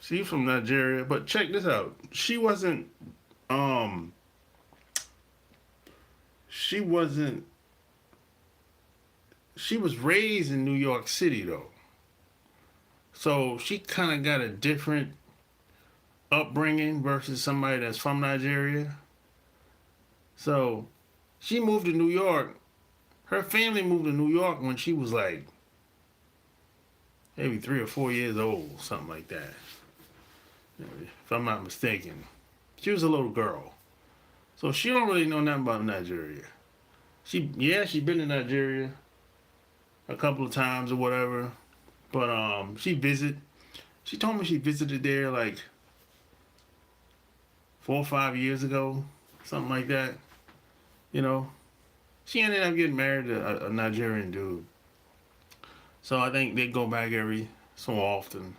She's from Nigeria, but check this out. Um she wasn't she was raised in New York City though. So she kind of got a different upbringing versus somebody that's from Nigeria. So she moved to New York. Her family moved to New York when she was like maybe 3 or 4 years old, something like that. If I'm not mistaken. She was a little girl. So she don't really know nothing about Nigeria. She been to Nigeria a couple of times or whatever. But she told me she visited there like 4 or 5 years ago, something like that. You know, she ended up getting married to a Nigerian dude. So I think they go back every so often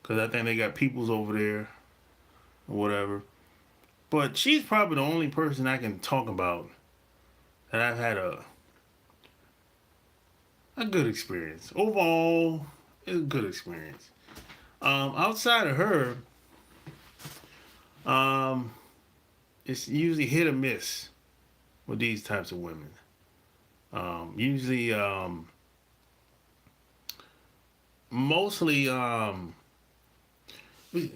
because I think they got peoples over there or whatever. But she's probably the only person I can talk about that I've had a good experience. Overall, it's a good experience. Outside of her, um, it's usually hit or miss with these types of women. Usually, mostly, we,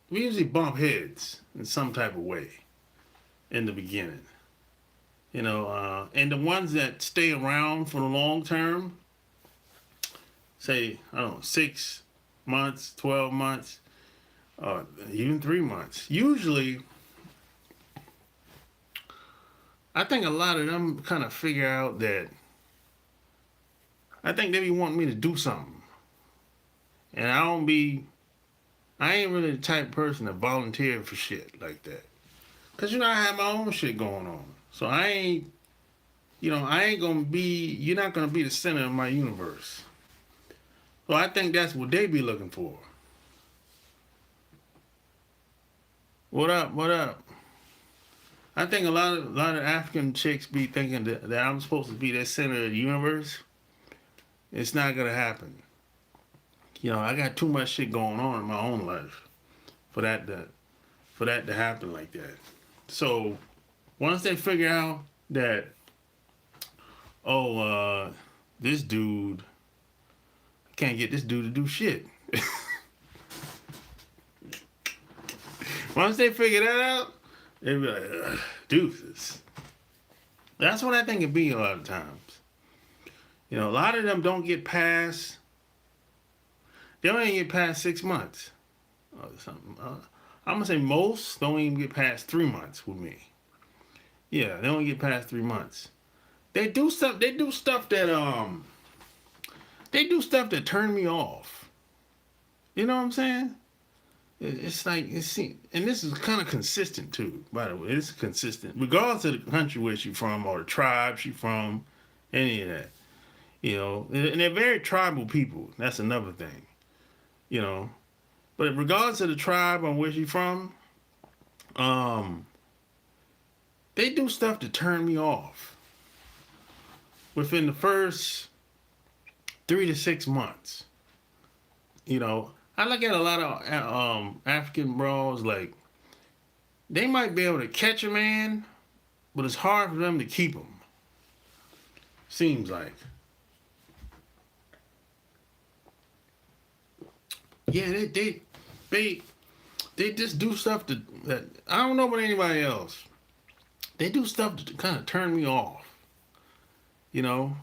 we usually bump heads in some type of way in the beginning. And the ones that stay around for the long term, say, I don't know, 6 months, 12 months, even 3 months. Usually, I think a lot of them kind of figure out that I think they be wanting me to do something. And I ain't really the type of person to volunteer for shit like that. Because, I have my own shit going on. So I ain't gonna be, you're not gonna be the center of my universe. So I think that's what they be looking for. What up? What up? I think a lot of African chicks be thinking that I'm supposed to be the center of the universe. It's not gonna happen. I got too much shit going on in my own life for that to happen like that. So once they figure out that, this dude, I can't get this dude to do shit. Once they figure that out, they be like, deuces. That's what I think it be a lot of times. A lot of them don't get past, they don't even get past 6 months. I'm going to say most don't even get past 3 months with me. Yeah, they don't get past 3 months. They do stuff that turn me off. You know what I'm saying? It's like, and this is kind of consistent too, by the way. It's consistent, regardless of the country where she's from or the tribe she's from, any of that. And they're very tribal people. That's another thing. But regardless of the tribe or where she's from, they do stuff to turn me off within the first 3 to 6 months. I look at a lot of African bros, like, they might be able to catch a man, but it's hard for them to keep him. Seems like. Yeah, they just do stuff that I don't know about anybody else. They do stuff to kind of turn me off. And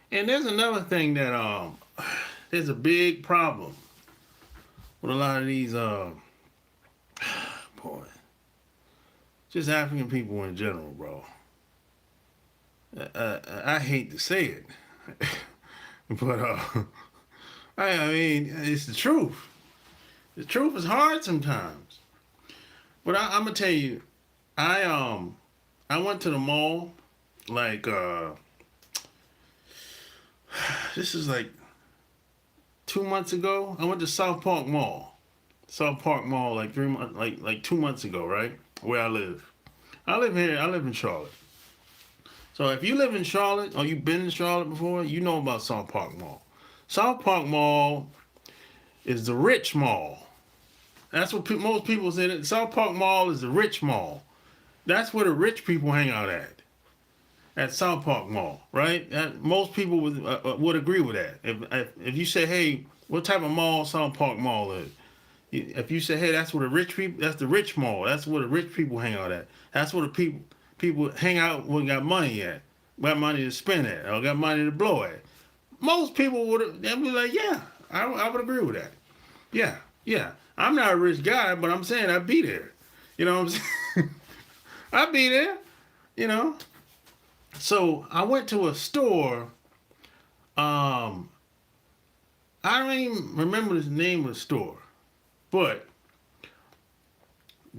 there's another thing that there's a big problem with a lot of these just African people in general, bro. I hate to say it, but I mean, it's the truth. The truth is hard sometimes. But I'm gonna tell you, I went to the mall like this is like 2 months ago. I went to South Park Mall. Like 3 months, like 2 months ago, right? Where I live. I live here. I live in Charlotte. So if you live in Charlotte or you've been in Charlotte before, you know about South Park Mall. South Park Mall is the rich mall. That's what most people say. That South Park Mall is the rich mall. That's where the rich people hang out at South Park Mall, right? Most people would agree with that. If you say, hey, what type of mall South Park Mall is? If you say, hey, that's where the rich people, that's the rich mall. That's where the rich people hang out at. That's where the people hang out when got money at, got money to spend at, or got money to blow at. Most people would be like, yeah, I would agree with that. Yeah, yeah. I'm not a rich guy, but I'm saying I'd be there. You know what I'm saying? I'd be there, you know. So I went to a store. I don't even remember the name of the store, but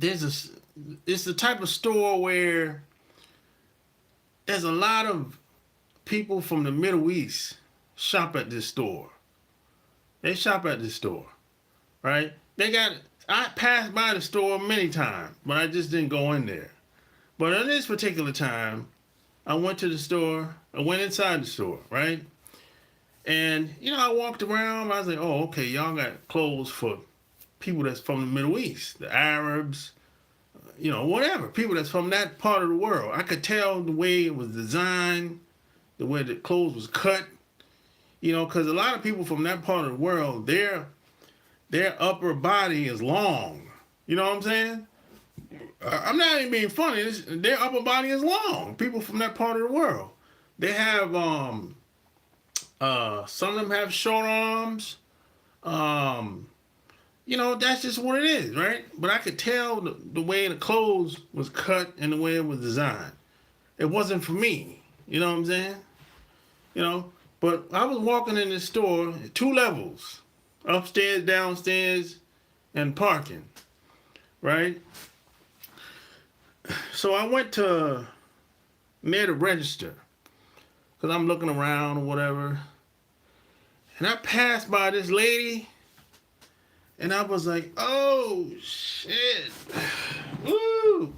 it's the type of store where there's a lot of people from the Middle East shop at this store. They shop at this store, right? I passed by the store many times, but I just didn't go in there. But on this particular time, I went to the store. I went inside the store, right? And, I walked around. I was like, oh, okay, y'all got clothes for people that's from the Middle East, the Arabs, whatever. People that's from that part of the world. I could tell the way it was designed, the way the clothes was cut, because a lot of people from that part of the world, their upper body is long. You know what I'm saying? I'm not even being funny. Their upper body is long. People from that part of the world. They have, some of them have short arms. That's just what it is, right? But I could tell the way the clothes was cut and the way it was designed. It wasn't for me. You know what I'm saying? But I was walking in this store, 2 levels, upstairs, downstairs, and parking, right? So I went to near the register because I'm looking around or whatever. And I passed by this lady and I was like, oh, shit. Ooh,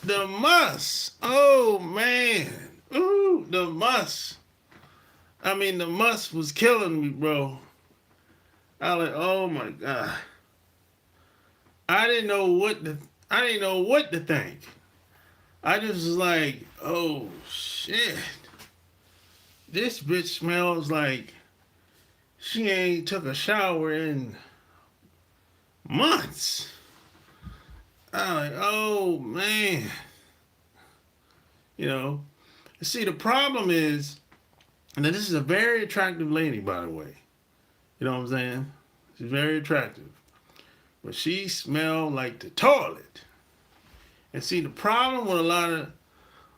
the muss. Oh, man. Ooh, the muss. I mean, the muss was killing me, bro. I was like, oh, my God. I didn't know what to think. I just was like, oh, shit. This bitch smells like she ain't took a shower in months. I'm like, oh, man. See, the problem is, and this is a very attractive lady, by the way. You know what I'm saying? She's very attractive. But she smelled like the toilet. And see, the problem with a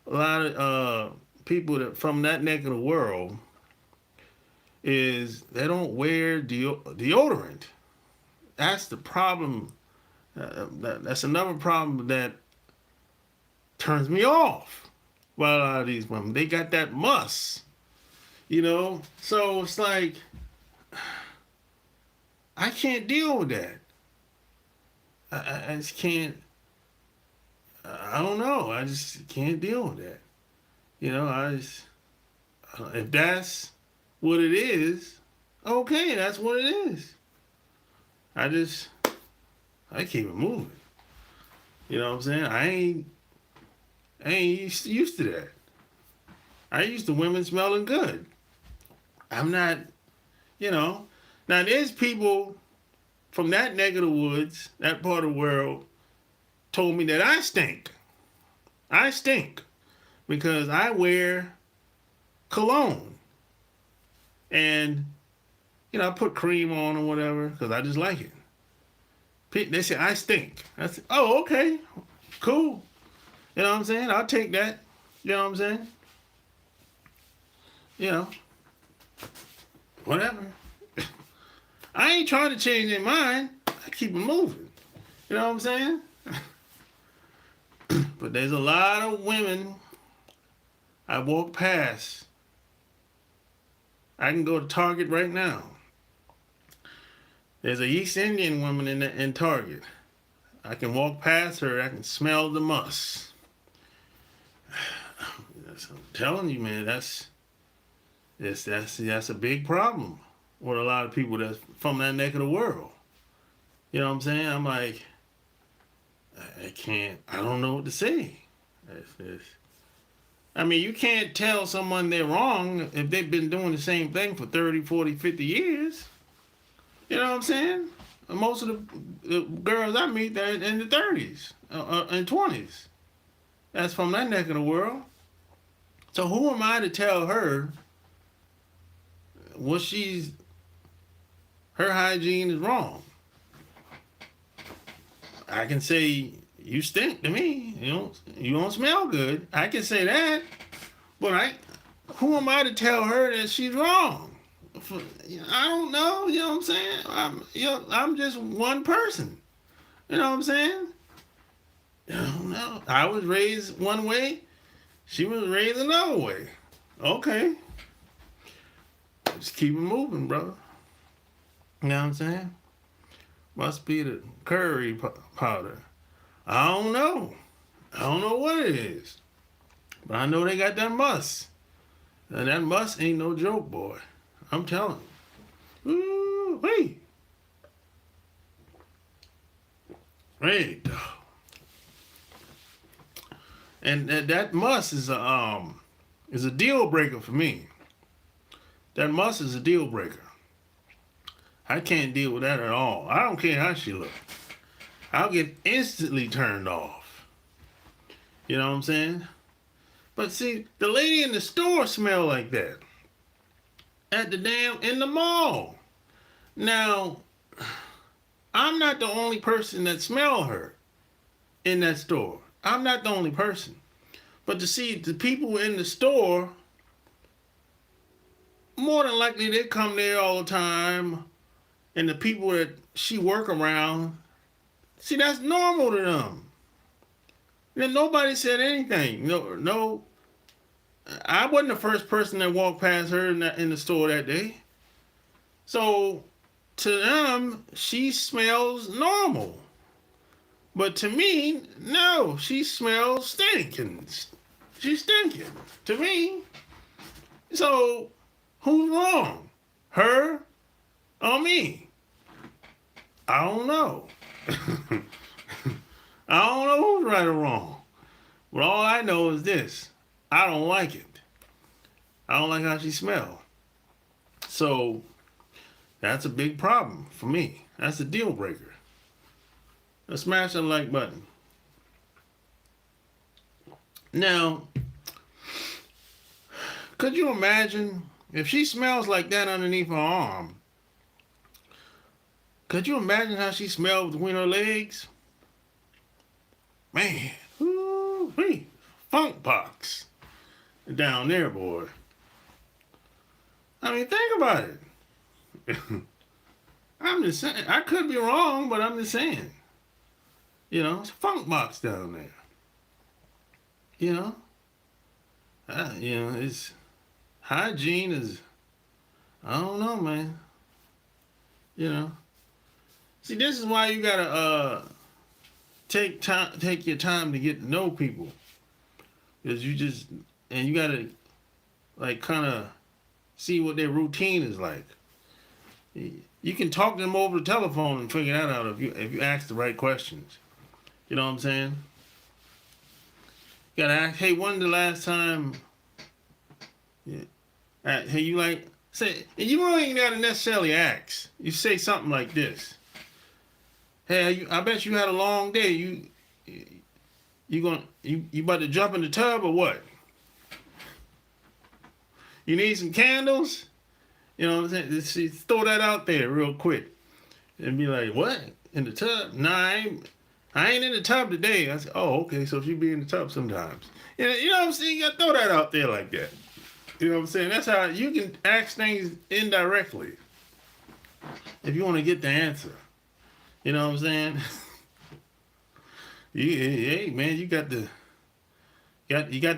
lot of people that from that neck of the world is they don't wear deodorant. That's the problem. That's another problem that turns me off. Well, a lot of these women, they got that muss. So it's like I can't deal with that. I just can't. I don't know. I just can't deal with that. If that's what it is, okay, that's what it is. I keep it moving. You know what I'm saying? I ain't used to that. I used to women smelling good. I'm not, Now there's people from that neck of the woods, that part of the world, told me that I stink. I stink because I wear cologne. And, I put cream on or whatever because I just like it. They say I stink. I said, oh, okay, cool. You know what I'm saying? I'll take that. You know what I'm saying? Whatever. I ain't trying to change their mind. I keep it moving. You know what I'm saying? But there's a lot of women I walk past. I can go to Target right now. There's a East Indian woman in Target. I can walk past her. I can smell the muss. I'm telling you, man, that's a big problem. with a lot of people that's from that neck of the world. You know what I'm saying? I'm like, I don't know what to say. I mean, you can't tell someone they're wrong if they've been doing the same thing for 30, 40, 50 years. You know what I'm saying? Most of the girls I meet, they're in the 30s and 20s. That's from that neck of the world. So who am I to tell her what her hygiene is wrong? I can say, you stink to me. You don't smell good. I can say that. But who am I to tell her that she's wrong? I don't know. You know what I'm saying? I'm just one person. You know what I'm saying? I don't know. I was raised one way. She was raised another way. Okay. Just keep it moving, brother. You know what I'm saying? Must be the curry powder. I don't know. I don't know what it is. But I know they got that must. And that must ain't no joke, boy. I'm telling you. Ooh, wait. Wait. And that must is a deal breaker for me. That must is a deal breaker. I can't deal with that at all. I don't care how she looks. I'll get instantly turned off. You know what I'm saying? But see, the lady in the store smell like that. In the mall. Now, I'm not the only person that smell her in that store. I'm not the only person. But to see the people in the store, more than likely they come there all the time. And the people that she work around, see, that's normal to them. And nobody said anything. No. I wasn't the first person that walked past her in the store that day. So, to them, she smells normal. But to me, no, she smells stinking. She's stinking. To me. So, who's wrong? Her or me? I don't know. I don't know who's right or wrong. But all I know is this. I don't like it. I don't like how she smells. So, that's a big problem for me. That's a deal breaker. Let's smash that like button. Now, could you imagine if she smells like that underneath her arm? Could you imagine how she smelled between her legs? Man, woo-wee, funk box down there, boy. I mean, think about it. I'm just saying, I could be wrong, but I'm just saying. It's a funk box down there. It's hygiene is, I don't know, man. See, this is why you gotta take your time to get to know people, because you gotta kind of see what their routine is like. You can talk to them over the telephone and figure that out if you ask the right questions. You know what I'm saying? You gotta ask, hey, when's the last time? Yeah. Hey, you say, and you don't even gotta necessarily ask. You say something like this. Hey, I bet you had a long day. You about to jump in the tub or what? You need some candles? You know what I'm saying? Just throw that out there real quick. And be like, what? In the tub? Nah, I ain't in the tub today. I said, oh, okay, so she be in the tub sometimes. You know what I'm saying? You gotta throw that out there like that. You know what I'm saying? That's how you can ask things indirectly if you want to get the answer. You know what I'm saying? Hey, man, you got to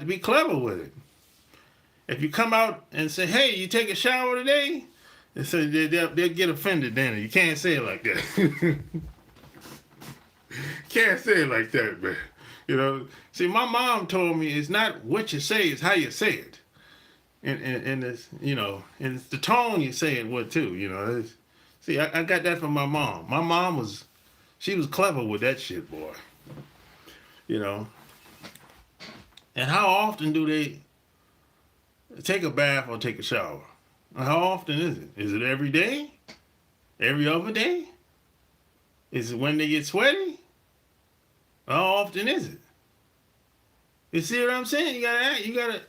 be clever with it. If you come out and say, hey, you take a shower today? They say they'll get offended then. You can't say it like that. Can't say it like that, man. See, my mom told me it's not what you say, it's how you say it. and it's, you know, and it's the tone you say it with too, you know. See, I got that from my mom. My mom she was clever with that shit, boy. You know. And how often do they take a bath or take a shower? How often is it? Is it every day? Every other day? Is it when they get sweaty? How often is it? You see what I'm saying? You gotta,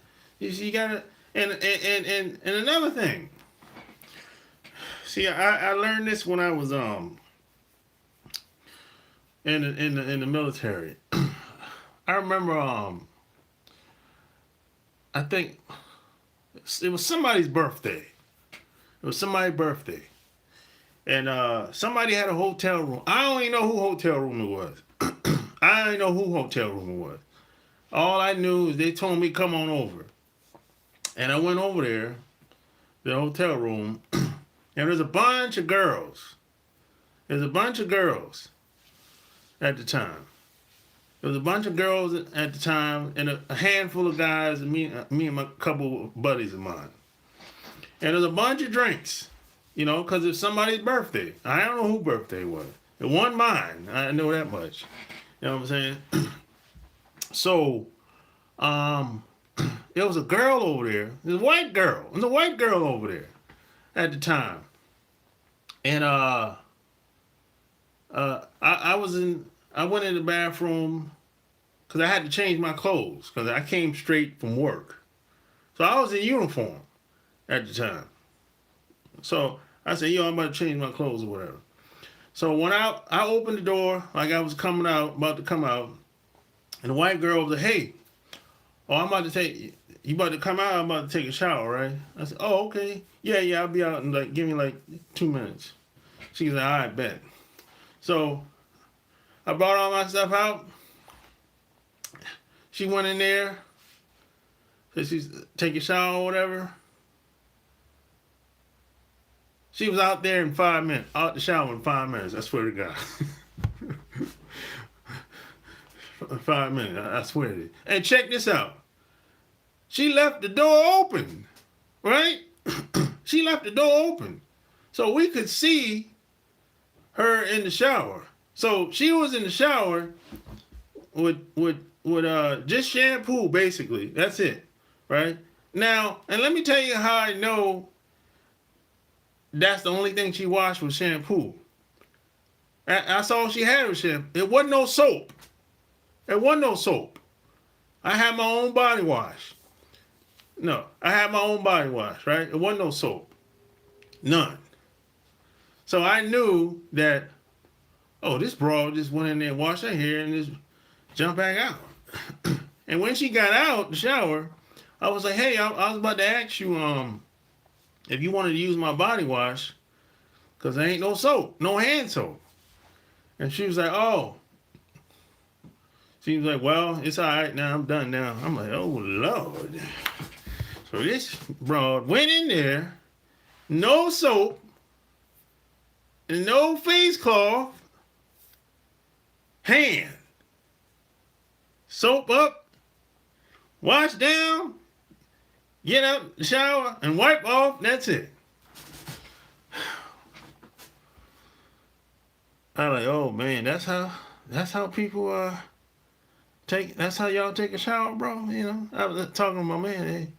and another thing. See, I learned this when I was in the military. I remember I think it was somebody's birthday. It was somebody's birthday. And somebody had a hotel room. I don't even know who hotel room it was. I didn't know who hotel room it was. All I knew is they told me come on over. And I went over there, the hotel room, and there's a bunch of girls. There's a bunch of girls at the time. There was a bunch of girls at the time and a handful of guys, and me and my couple of buddies of mine. And there's a bunch of drinks, you know, because it's somebody's birthday. I don't know whose birthday it was. It wasn't mine. I know that much. You know what I'm saying? So, there was a girl over there. There's a white girl. There's a white girl over there at the time. And I went in the bathroom because I had to change my clothes because I came straight from work. So I was in uniform at the time. So I said, yo, I'm about to change my clothes or whatever. So when I opened the door, like I was coming out, about to come out, and the white girl was like, hey, I'm about to take, you about to come out, I'm about to take a shower, right? I said, oh, okay. Yeah, I'll be out in like, give me like 2 minutes. She's like, all right, bet. So I brought all my stuff out. She went in there. Said she's take a shower or whatever. She was out there in 5 minutes. Out the shower in 5 minutes. I swear to God. 5 minutes. I swear to you. And check this out. She left the door open. Right? She left the door open. So we could see her in the shower. So she was in the shower with just shampoo, basically. That's it. Right? Now, and let me tell you how I know that's the only thing she washed was shampoo. That's all she had was shampoo. It wasn't no soap. It wasn't no soap. I had my own body wash. No, I had my own body wash, right? It wasn't no soap. None. So I knew that, oh, this broad just went in there and washed her hair and just jumped back out. And when she got out the shower, I was like, hey, I was about to ask you if you wanted to use my body wash, because there ain't no soap, no hand soap. And she was like, oh. She was like, well, it's all right now. I'm done now. I'm like, oh, Lord. So this broad went in there, no soap, and no face cloth, hand. Soap up, wash down, get out the shower, and wipe off. That's it. I like, oh man, that's how people that's how y'all take a shower, bro. You know, I was talking to my man.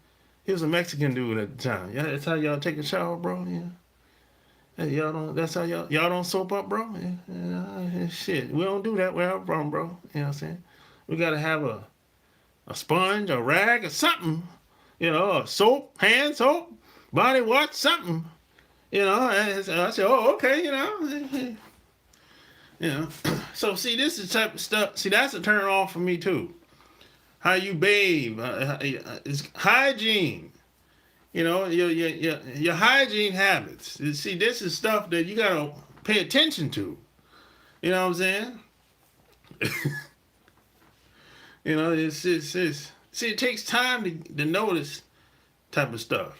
He was a Mexican dude at the time. Yeah, that's how y'all take a shower, bro. Yeah. Hey, y'all don't. That's how y'all don't soap up, bro. Yeah, shit, we don't do that where I'm from, bro. You know what I'm saying? We gotta have a sponge, a rag, or something. You know, a soap, hand soap, body wash, something. You know, and I said, oh, okay, you know. You know. So see, this is the type of stuff. See, that's a turn off for me too. How you bathe, it's hygiene. You know, your hygiene habits. See, this is stuff that you gotta pay attention to. You know what I'm saying? You know, it's see, it takes time to notice type of stuff.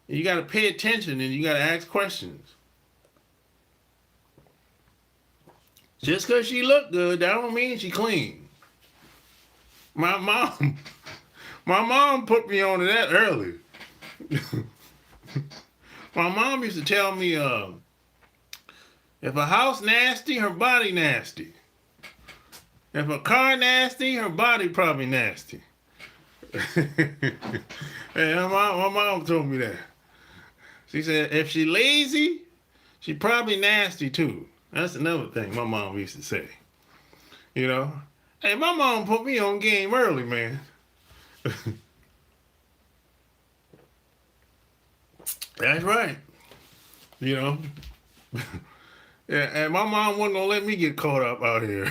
You gotta pay attention and you gotta ask questions. Just because she look good, that don't mean she clean. My mom put me on to that early. My mom used to tell me, if a house nasty, her body nasty. If a car nasty, her body probably nasty. Hey, my mom told me that. She said, if she lazy, she probably nasty too. That's another thing my mom used to say. You know? Hey, my mom put me on game early, man. That's right. You know? Yeah, and my mom wasn't gonna let me get caught up out here.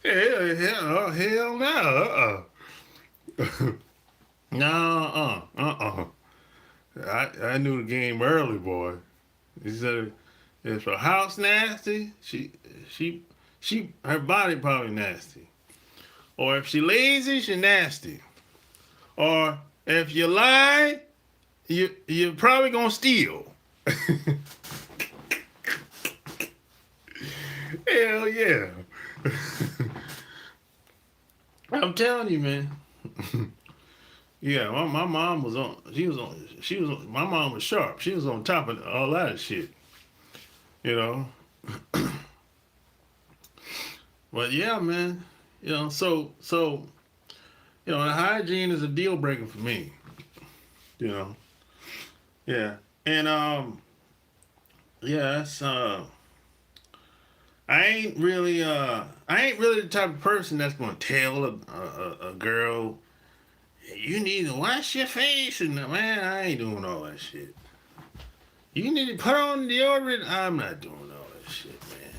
Hell no. No, I knew the game early, boy. He said if her house nasty, her body probably nasty. Or if she lazy, she nasty. Or if you lie, you're probably gonna steal. Hell yeah. I'm telling you, man. Yeah, my mom was on. My mom was sharp. She was on top of all that shit. You know. But yeah, man. You know, so you know, the hygiene is a deal breaker for me. You know. Yeah, and yeah, that's I ain't really the type of person that's gonna tell a girl, you need to wash your face, and man, I ain't doing all that shit. You need to put on deodorant. I'm not doing all that shit, man.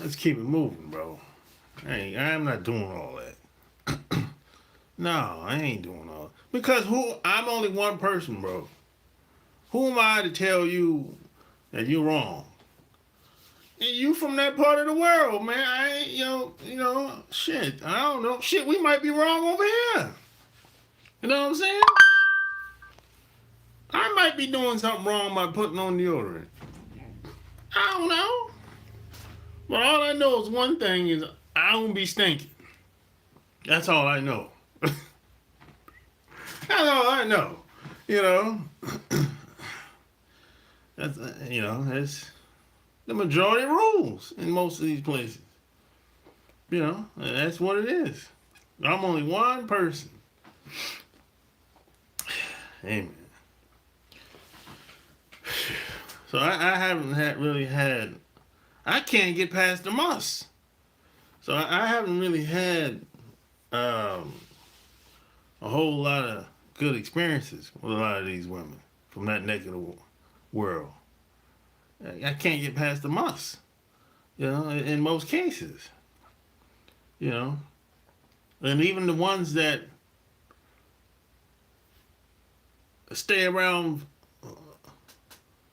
Let's keep it moving, bro. I'm not doing all that. No, I ain't doing all that. Because I'm only one person, bro. Who am I to tell you that you're wrong? And you from that part of the world, man. I ain't, you know, shit. I don't know. Shit, we might be wrong over here. You know what I'm saying? I might be doing something wrong by putting on deodorant. I don't know. But all I know is one thing is I don't be stinking. That's all I know. That's all I know. You know? That's the majority rules in most of these places. You know, that's what it is. I'm only one person. Amen. So I haven't really had. I can't get past the must. So I haven't really had a whole lot of good experiences with a lot of these women from that neck of the world. I can't get past the must, you know, in most cases, you know. And even the ones that stay around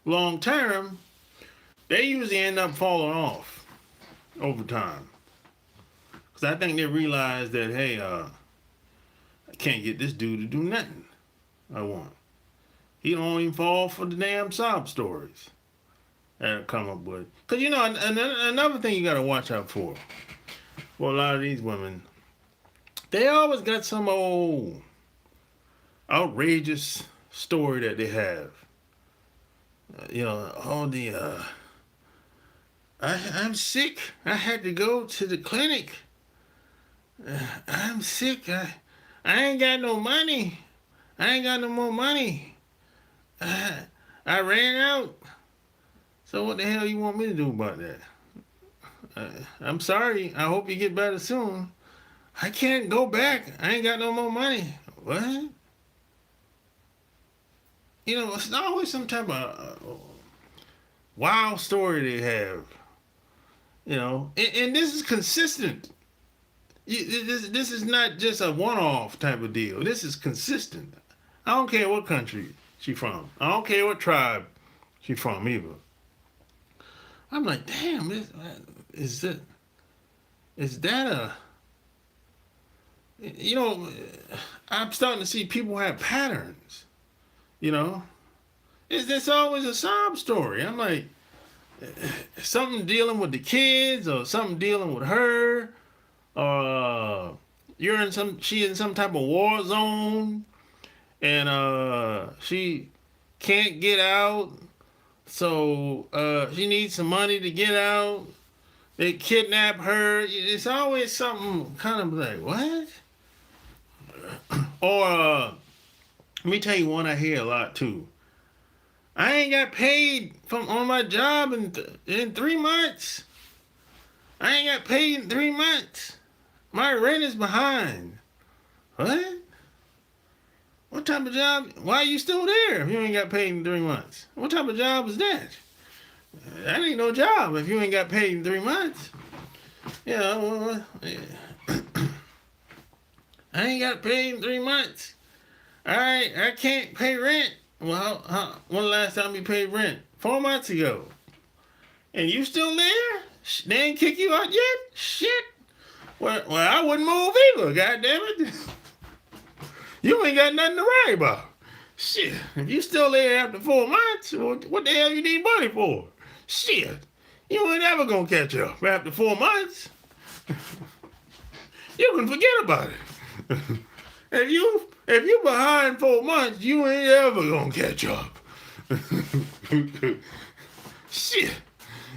long term, they usually end up falling off over time. Because I think they realize that, hey, I can't get this dude to do nothing I want. He don't even fall for the damn sob stories that I come up with. Because, you know, another thing you got to watch out for a lot of these women, they always got some old outrageous story that they have. You know, all the, I'm sick. I had to go to the clinic. I'm sick. I ain't got no money. I ain't got no more money. I ran out. So what the hell you want me to do about that? I'm sorry. I hope you get better soon. I can't go back. I ain't got no more money. What? You know, it's always some type of wild story they have. You know, and this is consistent. This is not just a one-off type of deal. This is consistent. I don't care what country she from. I don't care what tribe she from either. I'm like, damn, is that a... You know, I'm starting to see people have patterns. You know? It's always a sob story. I'm like, something dealing with the kids or something dealing with her or she in some type of war zone, and she can't get out, so she needs some money to get out. They kidnap her. It's always something kind of like, what? Or let me tell you one I hear a lot too. I ain't got paid from on my job in 3 months. I ain't got paid in 3 months. My rent is behind. What? What type of job? Why are you still there if you ain't got paid in 3 months? What type of job is that? That ain't no job if you ain't got paid in 3 months. Yeah, well, yeah. I ain't got paid in 3 months. All right, I can't pay rent. Well, when the last time you paid rent? 4 months ago. And you still there? They ain't kick you out yet? Shit. Well, I wouldn't move either, goddammit. You ain't got nothing to worry about. Shit. If you still there after 4 months, what the hell you need money for? Shit. You ain't ever gonna catch up after 4 months. You can forget about it. If you behind 4 months, you ain't ever gonna catch up. Shit.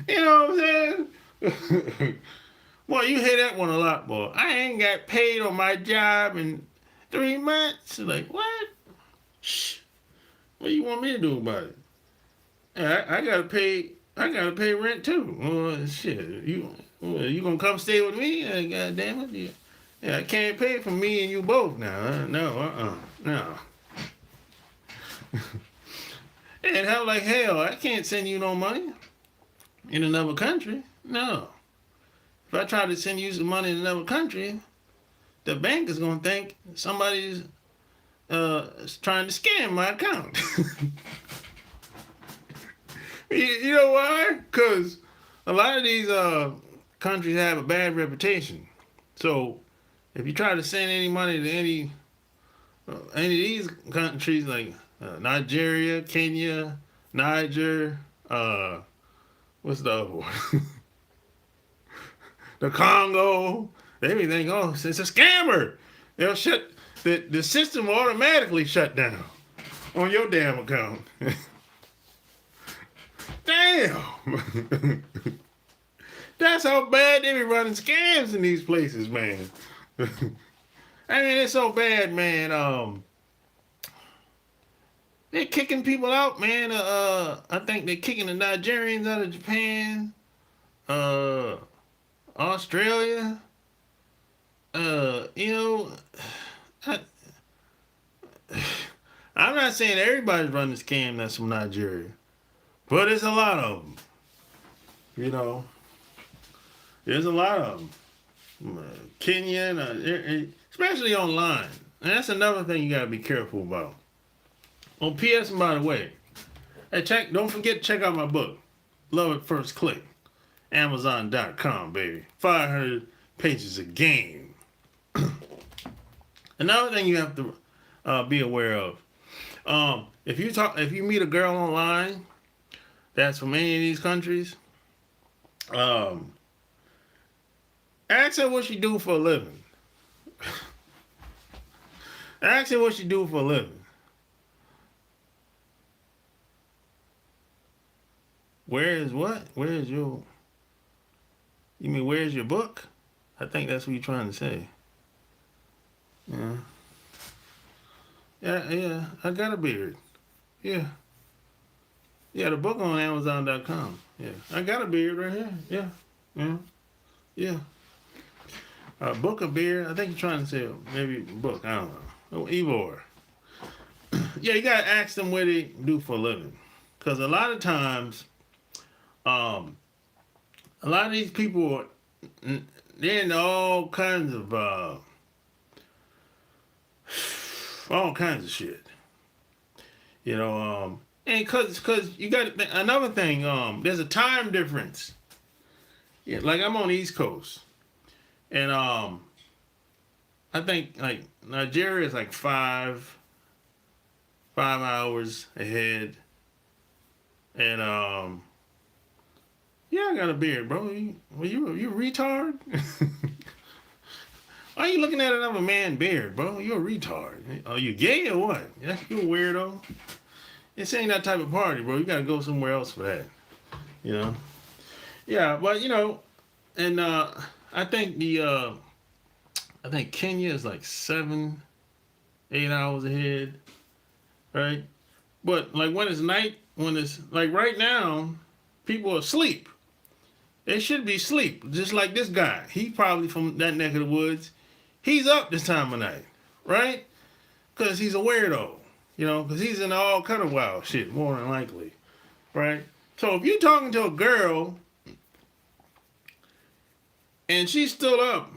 You know what I'm saying? Boy, you hear that one a lot, boy. I ain't got paid on my job in 3 months. Like, what? Shh. What do you want me to do about it? I gotta pay rent too. Shit. You gonna come stay with me? God damn it. Yeah, I can't pay for me and you both now. No. And how like hell, I can't send you no money in another country. No. If I try to send you some money in another country, the bank is gonna think somebody's trying to scam my account. You know why? Because a lot of these countries have a bad reputation. So if you try to send any money to any of these countries like Nigeria, Kenya, Niger, what's the other one? The Congo, they be thinking, oh, it's a scammer. They'll shut the system will automatically shut down on your damn account. Damn. That's how bad they be running scams in these places, man. I mean, it's so bad, man. They're kicking people out, man. I think they're kicking the Nigerians out of Japan, Australia. You know, I'm not saying everybody's running the scam that's from Nigeria, but it's a lot of them. You know, there's a lot of them. Kenya, especially online. And that's another thing you gotta be careful about. On PS, by the way, hey, don't forget to check out my book, Love at First Click, Amazon.com, baby. 500 pages of game. Another thing you have to be aware of, if you meet a girl online that's from any of these countries, ask her what she do for a living. Ask her what she do for a living. Where's your... You mean, where's your book? I think that's what you're trying to say. Yeah. Yeah, I got a beard. Yeah. Yeah, the book on Amazon.com. Yeah. I got a beard right here. Yeah. A book of beard. I think you're trying to say maybe book. I don't know. Oh, Evor. Yeah, you gotta ask them what they do for a living. Because a lot of times, a lot of these people, they're into all kinds of shit. You know, and cause you got another thing. There's a time difference. Yeah, like I'm on the East Coast, and I think like Nigeria is like 5 hours ahead, and yeah, I got a beard, bro. You retard? Why are you looking at another man's beard, bro? You're a retard. Are you gay or what? You a weirdo. This ain't that type of party, bro. You gotta go somewhere else for that. You know? Yeah, but and I think I think Kenya is like 7, 8 hours ahead, right? But like when it's night, when it's like right now, people are asleep. They should be asleep, just like this guy. He probably from that neck of the woods. He's up this time of night, right? Because he's a weirdo, because he's in all kind of wild shit, more than likely, right? So if you're talking to a girl and she's still up,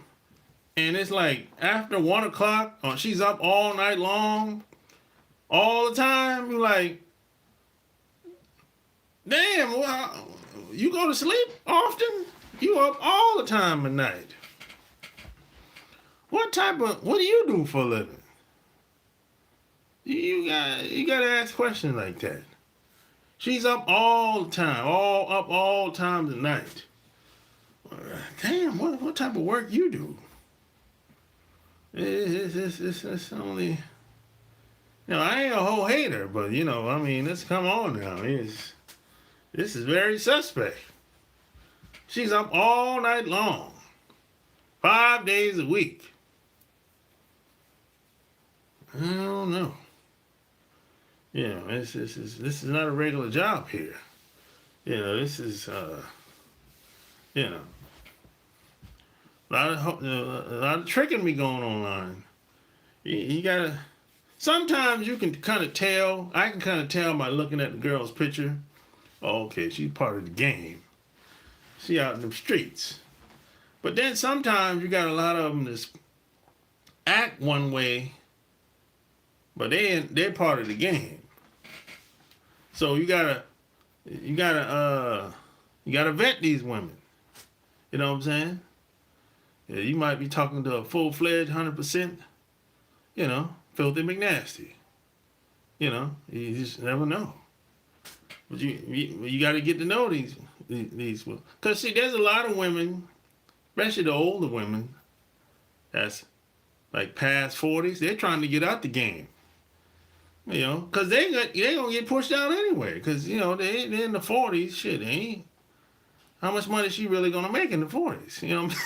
and it's like after 1 o'clock, or she's up all night long, all the time, you're like, damn, well, you go to sleep often? You up all the time at night. What do you do for a living? You gotta ask questions like that. She's up all the time, all times at night. Damn, what type of work you do? It's only, I ain't a whole hater, but let's come on now. This is very suspect. She's up all night long, 5 days a week. I don't know. This is not a regular job here. This is a lot of tricking me going online. You gotta. Sometimes you can kind of tell. I can kind of tell by looking at the girl's picture. Oh, okay, she's part of the game. She out in the streets. But then sometimes you got a lot of them that act one way, but they're part of the game. So you gotta vet these women. You know what I'm saying? Yeah, you might be talking to a full-fledged 100%, filthy McNasty. You just never know. But you got to get to know these because see, there's a lot of women, especially the older women, that's like past 40s. They're trying to get out the game, because they gonna get pushed out anyway. Because they're in the 40s. Shit, they ain't. How much money is she really gonna make in the 40s? You know what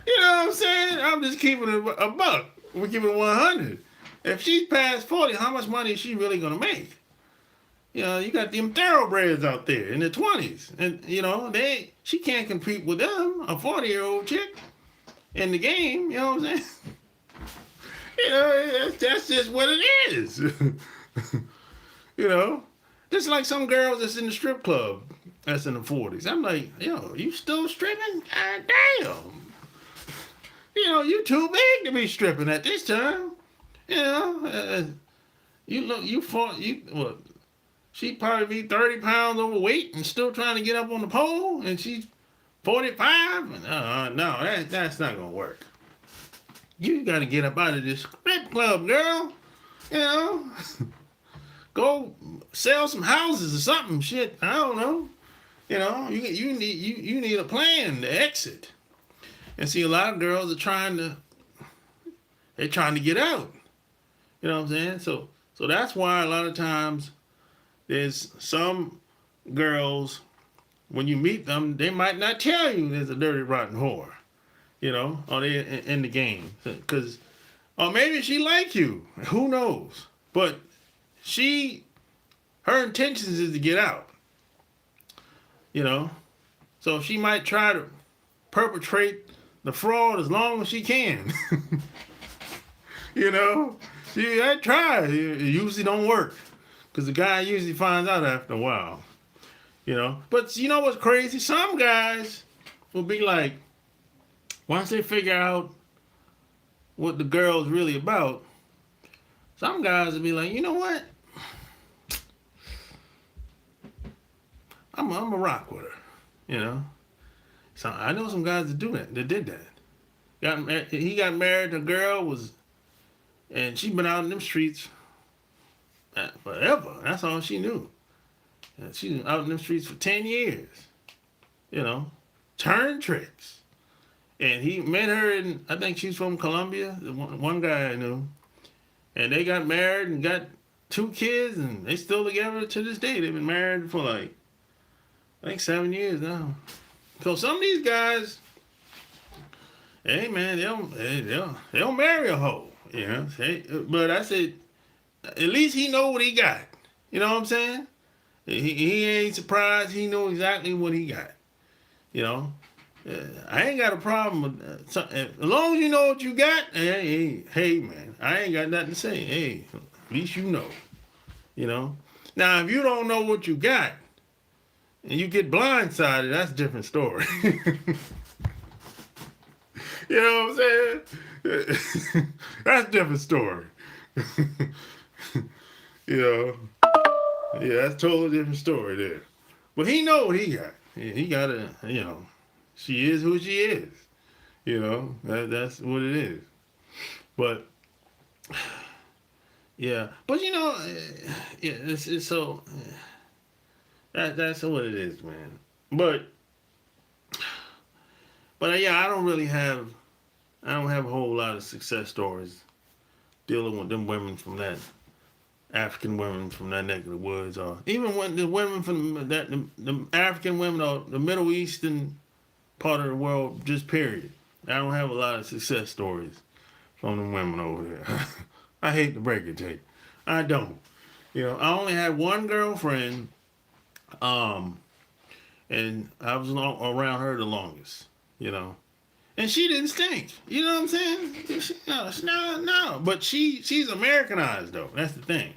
I'm saying? I'm just keeping it a buck. We're keeping it 100. If she's past 40, how much money is she really gonna make? You got them thoroughbreds out there in the 20s. And, she can't compete with them, a 40-year-old chick, in the game. You know what I'm saying? That's just what it is. Just like some girls that's in the strip club that's in the 40s. I'm like, you still stripping? God damn. You too big to be stripping at this time. She'd probably be 30 pounds overweight and still trying to get up on the pole, and she's 45. No, that's not gonna work. You gotta get up out of this strip club, girl. Go sell some houses or something. Shit, I don't know. You need a plan to exit. And see, a lot of girls are trying to get out. You know what I'm saying? So that's why a lot of times there's some girls, when you meet them, they might not tell you there's a dirty, rotten whore, or they're in the game. Or maybe she like you. Who knows? But her intentions is to get out. So she might try to perpetrate the fraud as long as she can. I try. It usually don't work. Because the guy usually finds out after a while. But you know what's crazy? Some guys will be like, once they figure out what the girl's really about, some guys will be like, you know what? I'm a rock with her. So I know some guys that did that. He got married to a girl, and she's been out in them streets forever. That's all she knew. And she was out in them streets for 10 years. Turn tricks. And he met her in, I think she's from Colombia, the one guy I knew. And they got married and got 2 kids, and they still together to this day. They've been married for like, I think 7 years now. So some of these guys, hey man, they'll marry a hoe, you know. But I said, at least he know what he got. You know what I'm saying? He ain't surprised. He know exactly what he got. You know, I ain't got a problem with as long as you know what you got. Hey, man, I ain't got nothing to say. Hey, at least you know. You know. Now, if you don't know what you got and you get blindsided, that's a different story. You know what I'm saying? That's a different story. You know. Yeah, that's a totally different story there. But he know what he got. He got a, you know, she is who she is. You know, that's what it is. But yeah, but you know, yeah, it's so that's what it is, man. But yeah, I don't have a whole lot of success stories dealing with them women from that African women from that neck of the woods, or even when the women from the African women or the Middle Eastern part of the world, just period. I don't have a lot of success stories from the women over there. I hate to break it to you. I don't. You know, I only had one girlfriend, and I was around her the longest, you know. And she didn't stink. You know what I'm saying? No. But she's Americanized, though. That's the thing.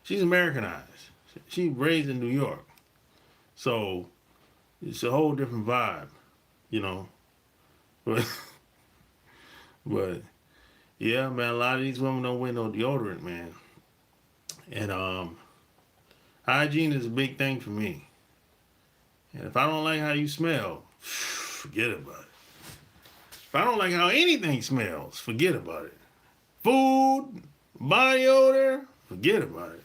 She's Americanized. She's raised in New York. So it's a whole different vibe, you know. But yeah, man, a lot of these women don't wear no deodorant, man. And hygiene is a big thing for me. And if I don't like how you smell, forget about it. If I don't like how anything smells, forget about it. Food, body odor, forget about it.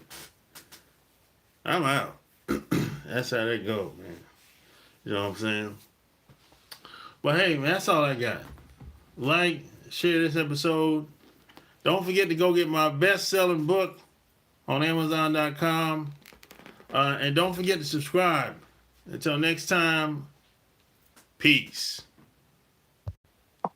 I'm out. That's how that go, man. You know what I'm saying? But hey, man, that's all I got. Like, share this episode. Don't forget to go get my best-selling book on Amazon.com. And don't forget to subscribe. Until next time, peace.